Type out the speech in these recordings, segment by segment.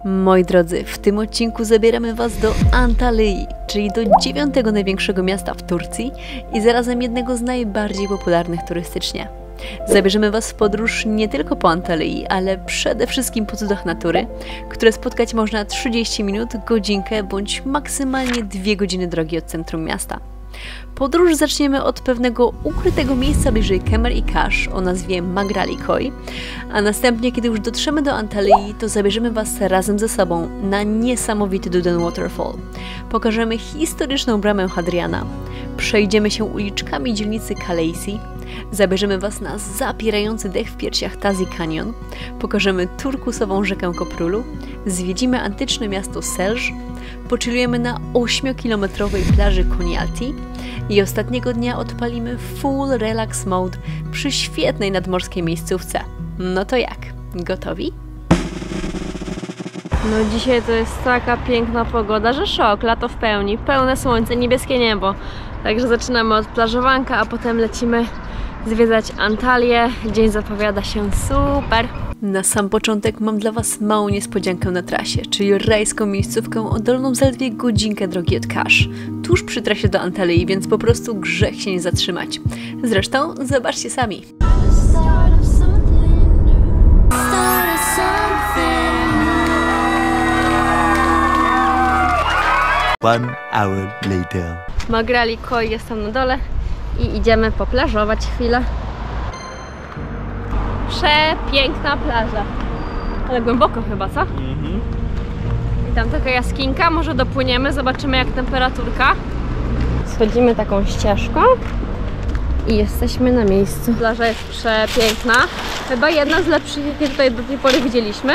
Moi drodzy, w tym odcinku zabieramy Was do Antalyi, czyli do 9. największego miasta w Turcji i zarazem jednego z najbardziej popularnych turystycznie. Zabierzemy Was w podróż nie tylko po Antalyi, ale przede wszystkim po cudach natury, które spotkać można 30 minut, godzinkę bądź maksymalnie 2 godziny drogi od centrum miasta. Podróż zaczniemy od pewnego ukrytego miejsca bliżej Kemer i Kaş o nazwie Magrali Koy, a następnie, kiedy już dotrzemy do Antalyi, to zabierzemy Was razem ze sobą na niesamowity Duden Waterfall. Pokażemy historyczną bramę Hadriana, przejdziemy się uliczkami dzielnicy Kalesi, zabierzemy Was na zapierający dech w piersiach Tazi Canyon, pokażemy turkusową rzekę Koprulu, zwiedzimy antyczne miasto Selj, pochillujemy na 8-kilometrowej plaży Konyaaltı i ostatniego dnia odpalimy full relax mode przy świetnej nadmorskiej miejscówce. No to jak? Gotowi? No dzisiaj to jest taka piękna pogoda, że szok, lato w pełni, pełne słońce, niebieskie niebo. Także zaczynamy od plażowanka, a potem lecimy zwiedzać Antalię. Dzień zapowiada się super. Na sam początek mam dla Was małą niespodziankę na trasie, czyli rajską miejscówkę oddaloną zaledwie godzinkę drogi od Kasz, tuż przy trasie do Antalyi, więc po prostu grzech się nie zatrzymać. Zresztą zobaczcie sami. One hour later. Magrali Koy jest tam na dole i idziemy poplażować chwilę. Przepiękna plaża. Ale głęboko chyba, co? I tam taka jaskinka, może dopłyniemy, zobaczymy jak temperaturka. Schodzimy taką ścieżką i jesteśmy na miejscu. Plaża jest przepiękna. Chyba jedna z lepszych, jakie tutaj do tej pory widzieliśmy.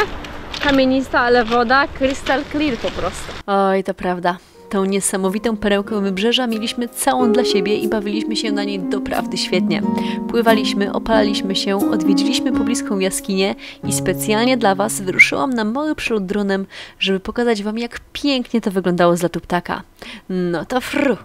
Kamienista, ale woda crystal clear po prostu. Oj, to prawda. Tą niesamowitą perełkę wybrzeża mieliśmy całą dla siebie i bawiliśmy się na niej doprawdy świetnie. Pływaliśmy, opalaliśmy się, odwiedziliśmy pobliską jaskinię i specjalnie dla Was wyruszyłam na mały przelot dronem, żeby pokazać Wam, jak pięknie to wyglądało z lotu ptaka. No to fru!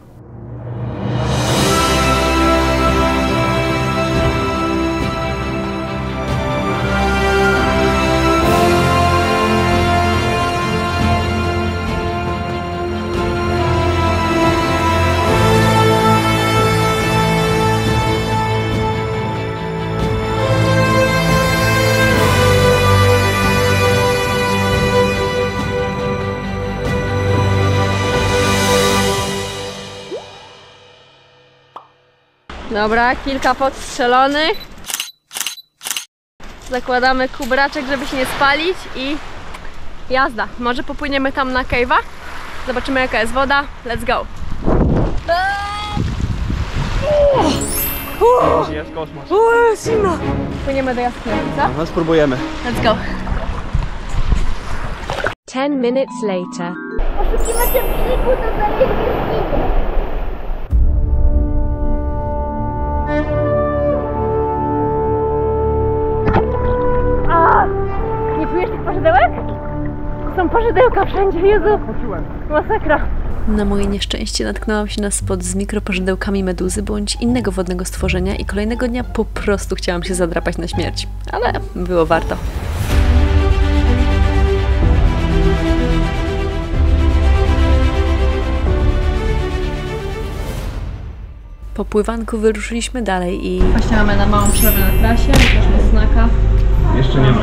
Dobra, kilka podstrzelonych. Zakładamy kubraczek, żeby się nie spalić i jazda. Może popłyniemy tam na cave'a. Zobaczymy jaka jest woda. Let's go! Jest kosmos. Jest zimno! Płyniemy do jaskini, co? No spróbujemy. Let's go! 10 minutes later. Poszukiwacze przygód do zaniebieskich. Nie czujesz tych pożydełek? Są pożydełka wszędzie, Jezu! Masakra! Na moje nieszczęście natknęłam się na spot z mikropożydełkami meduzy bądź innego wodnego stworzenia i kolejnego dnia po prostu chciałam się zadrapać na śmierć. Ale było warto. Po pływanku wyruszyliśmy dalej i... Właśnie mamy na małą przerwę na trasie, też snaka. Jeszcze nie ma.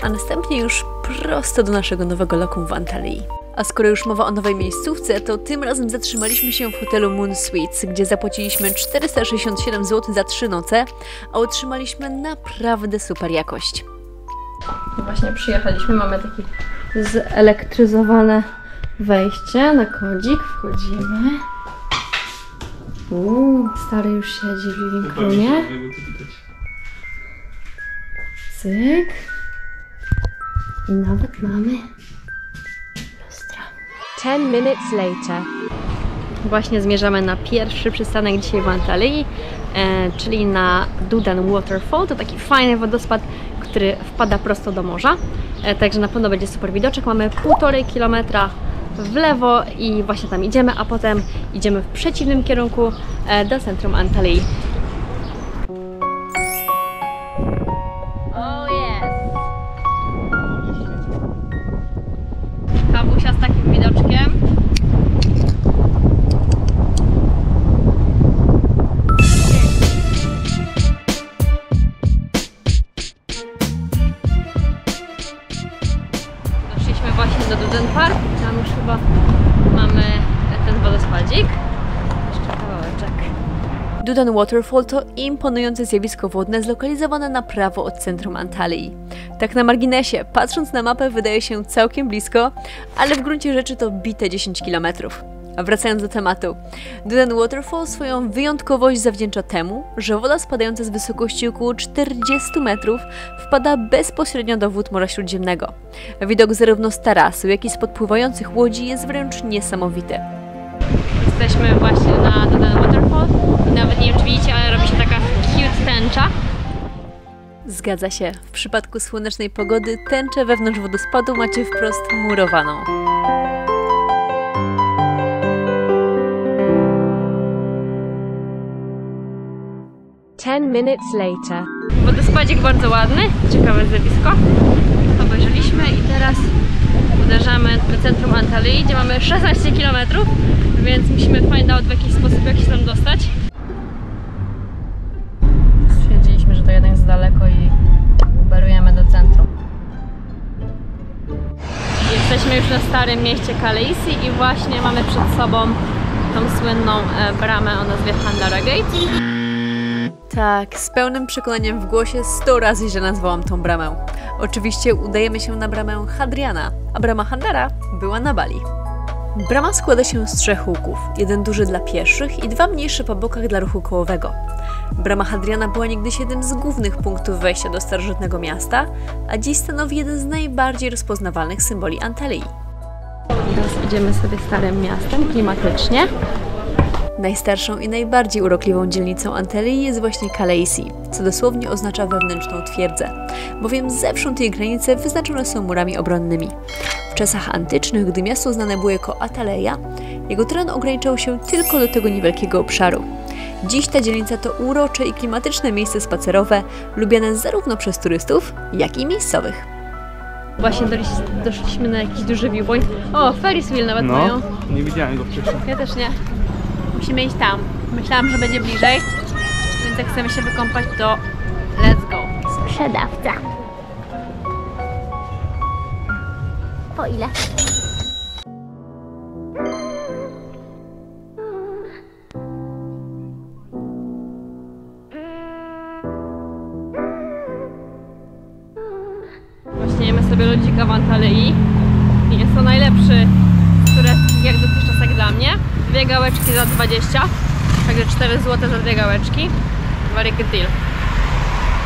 A następnie już prosto do naszego nowego lokum w Antalyi. A skoro już mowa o nowej miejscówce, to tym razem zatrzymaliśmy się w hotelu Moon Suites, gdzie zapłaciliśmy 467 zł za 3 noce, a otrzymaliśmy naprawdę super jakość. Właśnie przyjechaliśmy, mamy takie zelektryzowane wejście na kodzik, wchodzimy. Stary już siedzi w living roomie. Cyk. I nawet mamy lustra. 10 minutes later. Właśnie zmierzamy na pierwszy przystanek dzisiaj w Antalyi, czyli na Duden Waterfall. To taki fajny wodospad, który wpada prosto do morza. Także na pewno będzie super widoczek. Mamy 1,5 kilometra w lewo i właśnie tam idziemy, a potem idziemy w przeciwnym kierunku do centrum Antalyi. Oh yes! kawusia z takim widoczkiem. Doszliśmy właśnie do Duden Park. Tam już chyba mamy ten wodospadzik. Jeszcze kawałeczek. Duden Waterfall to imponujące zjawisko wodne zlokalizowane na prawo od centrum Antalyi. Tak na marginesie, patrząc na mapę wydaje się całkiem blisko, ale w gruncie rzeczy to bite 10 km. A wracając do tematu, Duden Waterfall swoją wyjątkowość zawdzięcza temu, że woda spadająca z wysokości około 40 metrów wpada bezpośrednio do wód Morza Śródziemnego. Widok zarówno z tarasu, jak i z podpływających łodzi jest wręcz niesamowity. Jesteśmy właśnie na Duden Waterfall i nawet nie wiem, czy widzicie, ale robi się taka cute tęcza. Zgadza się, w przypadku słonecznej pogody tęczę wewnątrz wodospadu macie wprost murowaną. Ten minutes later. Wodospadzik bardzo ładny, ciekawe zjawisko. Obejrzeliśmy i teraz uderzamy do centrum Antalyi, gdzie mamy 16 km, więc musimy find out w jakiś sposób, jak się tam dostać. Stwierdziliśmy, że to jednak jest daleko i uberujemy do centrum. Jesteśmy już na starym mieście Kaleisi i właśnie mamy przed sobą tą słynną bramę o nazwie Handara Gate. Tak, z pełnym przekonaniem w głosie 100 razy źle nazwałam tą bramę. Oczywiście udajemy się na bramę Hadriana, a brama Handara była na Bali. Brama składa się z 3 łuków, jeden duży dla pieszych i 2 mniejsze po bokach dla ruchu kołowego. Brama Hadriana była niegdyś jednym z głównych punktów wejścia do starożytnego miasta, a dziś stanowi jeden z najbardziej rozpoznawalnych symboli Antalyi. Teraz idziemy sobie starym miastem, klimatycznie. Najstarszą i najbardziej urokliwą dzielnicą Antalyi jest właśnie Kaleisi, co dosłownie oznacza wewnętrzną twierdzę, bowiem zewsząd jej granice wyznaczone są murami obronnymi. W czasach antycznych, gdy miasto znane było jako Attaleia, jego teren ograniczał się tylko do tego niewielkiego obszaru. Dziś ta dzielnica to urocze i klimatyczne miejsce spacerowe, lubiane zarówno przez turystów, jak i miejscowych. Właśnie doszliśmy na jakiś duży viewpoint. O, Ferris wheel nawet mają. Nie widziałem go wcześniej. Ja też nie. Musimy iść tam. Myślałam, że będzie bliżej, więc jak chcemy się wykąpać, to let's go. Sprzedawca. Po ile? Właśnie jemy sobie lodzika w Antalyi i jest to najlepszy z tureckich jak dotychczas jak dla mnie. 2 gałeczki za 20, także 4 zł za 2 gałeczki. Very good deal.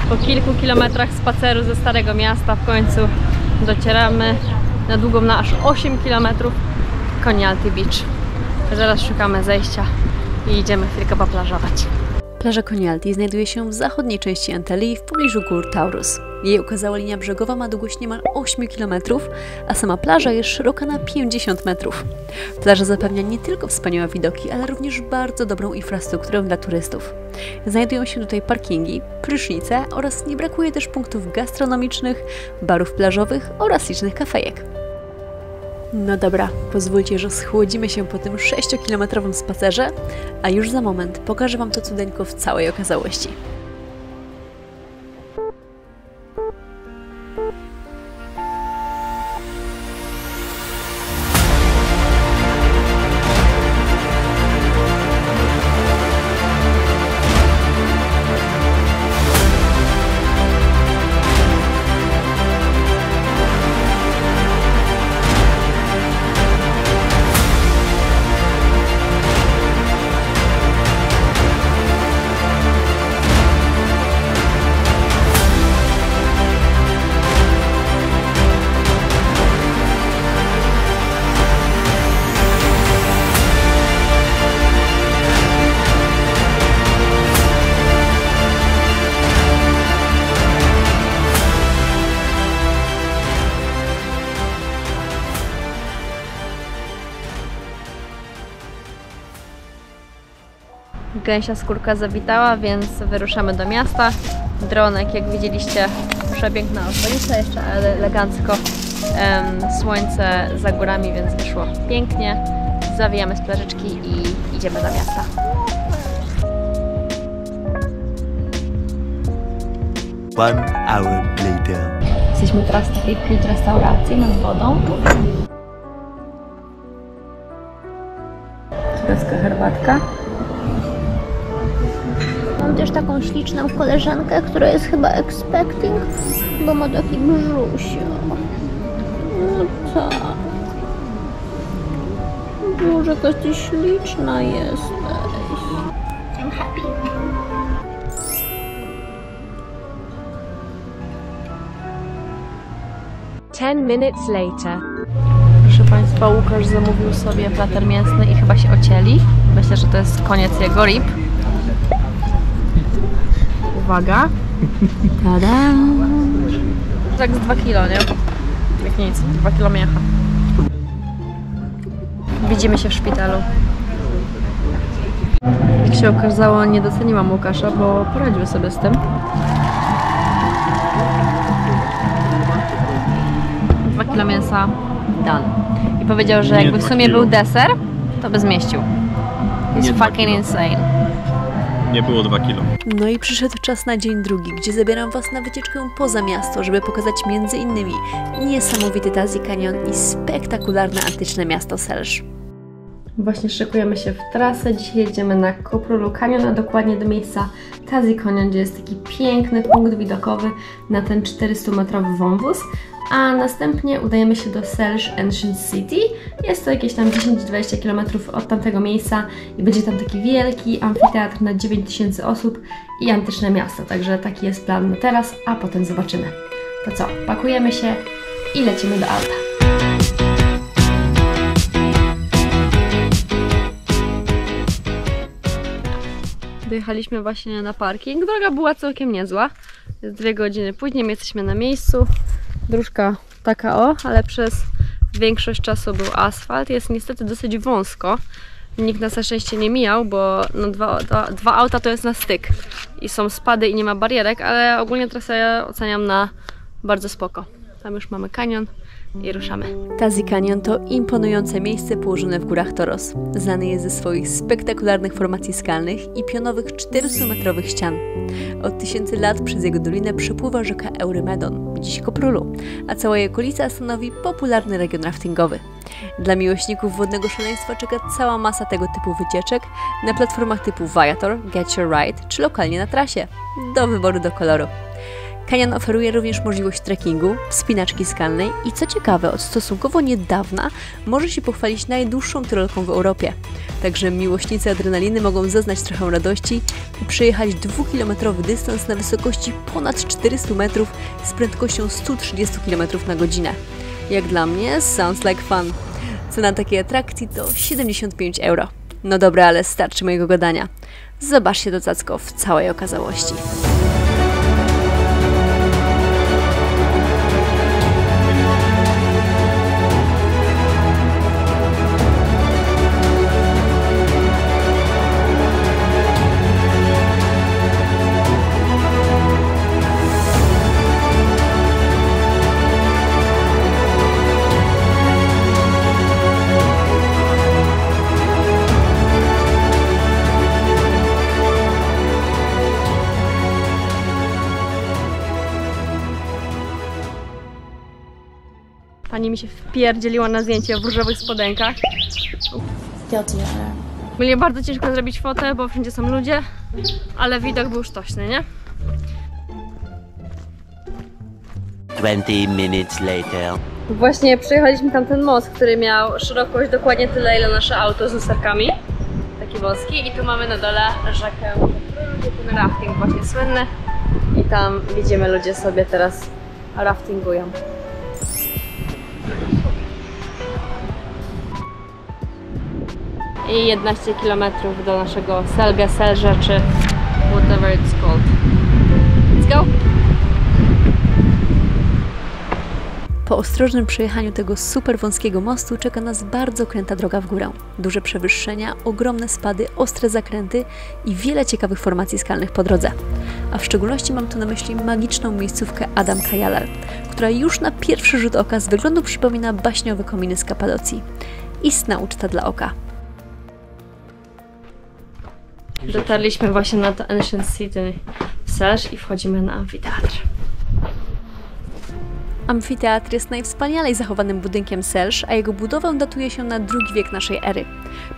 Po kilku kilometrach spaceru ze Starego Miasta w końcu docieramy na długą na aż 8 km Konialty Beach. Zaraz szukamy zejścia i idziemy chwilkę poplażować. Plaża Konialty znajduje się w zachodniej części Antalyi w pobliżu gór Taurus. Jej okazała linia brzegowa ma długość niemal 8 km, a sama plaża jest szeroka na 50 metrów. Plaża zapewnia nie tylko wspaniałe widoki, ale również bardzo dobrą infrastrukturę dla turystów. Znajdują się tutaj parkingi, prysznice oraz nie brakuje też punktów gastronomicznych, barów plażowych oraz licznych kafejek. No dobra, pozwólcie, że schłodzimy się po tym 6-kilometrowym spacerze, a już za moment pokażę Wam to cudeńko w całej okazałości. Gęsia skórka zawitała, więc wyruszamy do miasta. Dronek, jak widzieliście, przepiękna okolica, jeszcze elegancko słońce za górami, więc wyszło pięknie. Zawijamy z plażyczki i idziemy do miasta. One hour later. Jesteśmy teraz w takiej cute restauracji nad wodą. Turecka herbatka. Mam też taką śliczną koleżankę, która jest chyba expecting, bo ma taki brzusio. No tak. Boże, jaka ty śliczna jesteś. I'm happy. Ten minutes later. Proszę Państwa, Łukasz zamówił sobie plater mięsny i chyba się ocieli. Myślę, że to jest koniec jego rib. Uwaga. Tada! Tak z 2 kilo, nie? Jak nic, 2 kilo mięcha. Widzimy się w szpitalu. Jak się okazało, nie doceniłam Łukasza, bo poradził sobie z tym. 2 kilo mięsa done. I powiedział, że jakby w sumie był deser, to by zmieścił. It's fucking insane. Nie było 2 kilo. No i przyszedł czas na dzień drugi, gdzie zabieram Was na wycieczkę poza miasto, żeby pokazać m.in. niesamowity Tazi Canyon i spektakularne antyczne miasto Selsz. Właśnie szykujemy się w trasę. Dzisiaj jedziemy na Koprulu Canyon, a dokładnie do miejsca Tazi Canyon, gdzie jest taki piękny punkt widokowy na ten 400-metrowy wąwóz. A następnie udajemy się do Selsz Ancient City. Jest to jakieś tam 10-20 km od tamtego miejsca i będzie tam taki wielki amfiteatr na 9000 osób i antyczne miasto. Także taki jest plan na teraz, a potem zobaczymy. To co, pakujemy się i lecimy do auta. Dojechaliśmy właśnie na parking. Droga była całkiem niezła. Jest 2 godziny później, my jesteśmy na miejscu. Dróżka taka ale przez większość czasu był asfalt. Jest niestety dosyć wąsko. Nikt nas na szczęście nie mijał, bo no, dwa auta to jest na styk. I są spady i nie ma barierek, ale ogólnie trasę oceniam na bardzo spoko. Tam już mamy kanion i ruszamy. Tazi Canyon to imponujące miejsce położone w górach Toros. Znany jest ze swoich spektakularnych formacji skalnych i pionowych 400-metrowych ścian. Od tysięcy lat przez jego dolinę przepływa rzeka Eurymedon, dziś Koprulu, a cała jej okolica stanowi popularny region raftingowy. Dla miłośników wodnego szaleństwa czeka cała masa tego typu wycieczek na platformach typu Viator, Get Your Ride czy lokalnie na trasie. Do wyboru, do koloru. Canyon oferuje również możliwość trekkingu, wspinaczki skalnej i co ciekawe, od stosunkowo niedawna może się pochwalić najdłuższą tyrolką w Europie. Także miłośnicy adrenaliny mogą zaznać trochę radości i przejechać 2-kilometrowy dystans na wysokości ponad 400 metrów z prędkością 130 km na godzinę. Jak dla mnie, sounds like fun. Cena takiej atrakcji to 75 €. No dobra, ale starczy mojego gadania. Zobaczcie to cacko w całej okazałości. Pani mi się wpierdzieliła na zdjęcie w różowych spodenkach. Mnie bardzo ciężko zrobić fotę, bo wszędzie są ludzie, ale widok był sztośny, nie? 20 minutes later. Właśnie przejechaliśmy tam ten most, który miał szerokość dokładnie tyle, ile nasze auto z lusterkami. Taki wąski. I tu mamy na dole rzekę, gdzie ten rafting właśnie słynny. I tam widzimy, ludzie sobie teraz raftingują. I 11 km do naszego Selge, Selże, czy whatever it's called. Let's go! Po ostrożnym przejechaniu tego super wąskiego mostu czeka nas bardzo kręta droga w górę. Duże przewyższenia, ogromne spady, ostre zakręty i wiele ciekawych formacji skalnych po drodze. A w szczególności mam tu na myśli magiczną miejscówkę Adam Kajalar, która już na pierwszy rzut oka z wyglądu przypomina baśniowe kominy z Kapadocji. Istna uczta dla oka. Dotarliśmy właśnie na to Ancient City w Selsz i wchodzimy na amfiteatr. Amfiteatr jest najwspanialej zachowanym budynkiem Selsz, a jego budowę datuje się na II wiek naszej ery.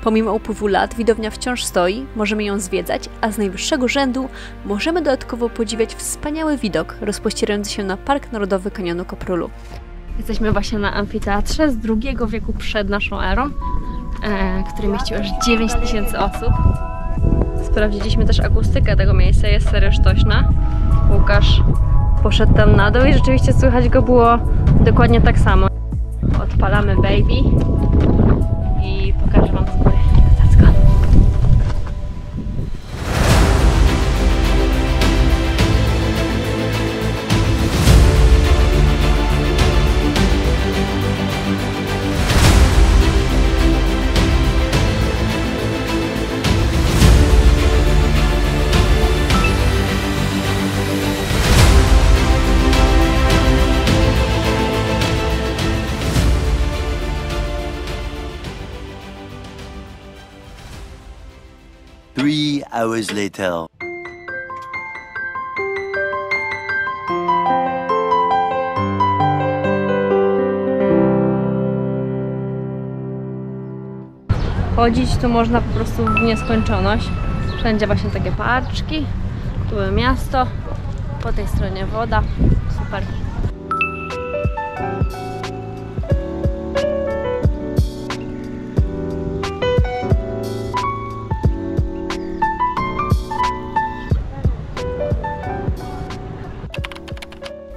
Pomimo upływu lat widownia wciąż stoi, możemy ją zwiedzać, a z najwyższego rzędu możemy dodatkowo podziwiać wspaniały widok rozpościerający się na Park Narodowy Kanionu Koprulu. Jesteśmy właśnie na amfiteatrze z II wieku przed naszą erą, który mieścił aż 9000 osób. Sprawdziliśmy też akustykę tego miejsca, jest serio sztośna. Łukasz poszedł tam na dół i rzeczywiście słychać go było dokładnie tak samo. Odpalamy Baby i pokażę wam z góry. Three hours later. Chodzić tu można po prostu w nieskończoność. Wszędzie właśnie takie parczki. Tu miasto, po tej stronie woda. Super.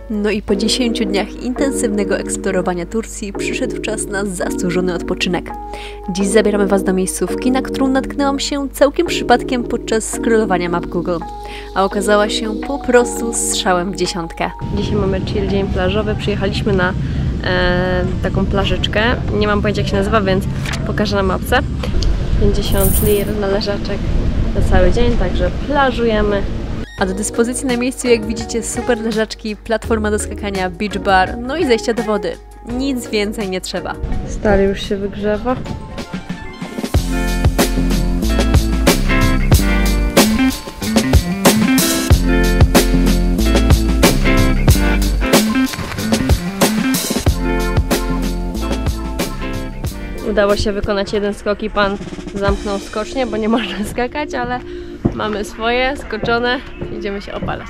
No i po 10 dniach intensywnego eksplorowania Turcji przyszedł czas na zasłużony odpoczynek. Dziś zabieramy Was do miejscówki, na którą natknęłam się całkiem przypadkiem podczas scrollowania map Google, a okazała się po prostu strzałem w dziesiątkę. Dzisiaj mamy chill dzień plażowy, przyjechaliśmy na taką plażyczkę, nie mam pojęcia jak się nazywa, więc pokażę na mapce. 50 lir na leżaczek na cały dzień, także plażujemy. A do dyspozycji na miejscu, jak widzicie, super leżaczki, platforma do skakania, beach bar, no i zejście do wody. Nic więcej nie trzeba. Stary już się wygrzewa. Udało się wykonać jeden skok i pan zamknął skocznie, bo nie można skakać, ale mamy swoje skoczone, idziemy się opalać.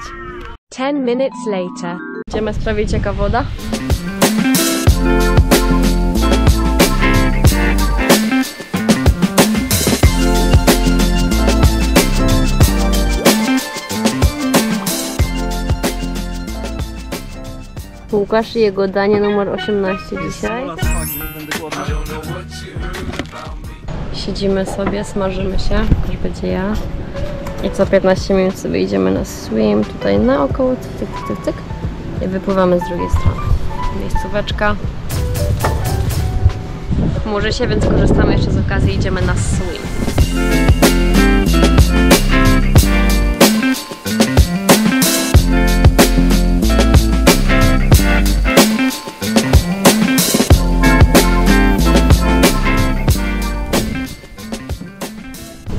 10 minutes later. Idziemy sprawdzić jaka woda. Łukasz i jego danie numer 18 dzisiaj. Siedzimy sobie, smażymy się, Łukasz będzie ja. I co 15 minut sobie idziemy na swim, tutaj naokoło, cyk, cyk, cyk, i wypływamy z drugiej strony. Miejscóweczka. Chmurzy się, więc korzystamy jeszcze z okazji, idziemy na swim.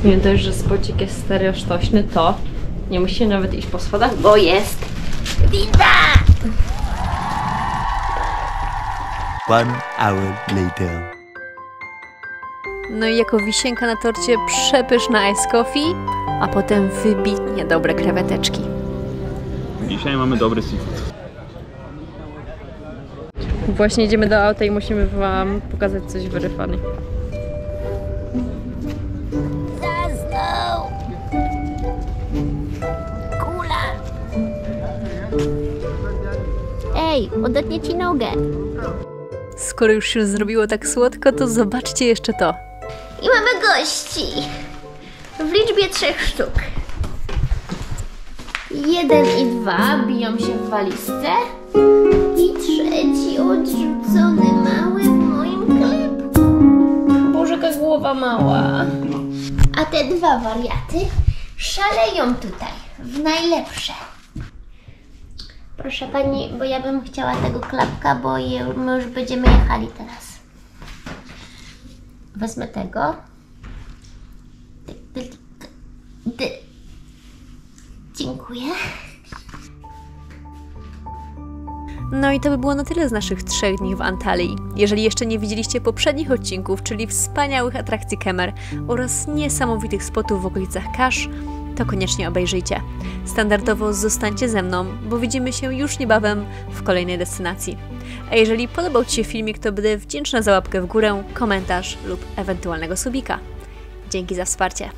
Nie dość, że spocik jest serio sztośny, to nie musicie nawet iść po schodach, bo jest winda! 1 hour later. No i jako wisienka na torcie przepyszna ice coffee, a potem wybitnie dobre kreweteczki. Dzisiaj mamy dobry seafood. Właśnie idziemy do auta i musimy wam pokazać coś very funny. Ej, odetnie ci nogę. Skoro już się zrobiło tak słodko, to zobaczcie jeszcze to. I mamy gości. W liczbie 3 sztuk. 1 i 2 biją się w walizce. I trzeci odrzucony mały w moim klepku. Boże, jaka głowa mała. A te 2 wariaty szaleją tutaj w najlepsze. Proszę pani, bo ja bym chciała tego klapka, bo my już będziemy jechali teraz. Wezmę tego. Dziękuję. No i to by było na tyle z naszych 3 dni w Antalii. Jeżeli jeszcze nie widzieliście poprzednich odcinków, czyli wspaniałych atrakcji Kemer oraz niesamowitych spotów w okolicach Kasz, to koniecznie obejrzyjcie. Standardowo zostańcie ze mną, bo widzimy się już niebawem w kolejnej destynacji. A jeżeli podobał Ci się filmik, to będę wdzięczna za łapkę w górę, komentarz lub ewentualnego subika. Dzięki za wsparcie.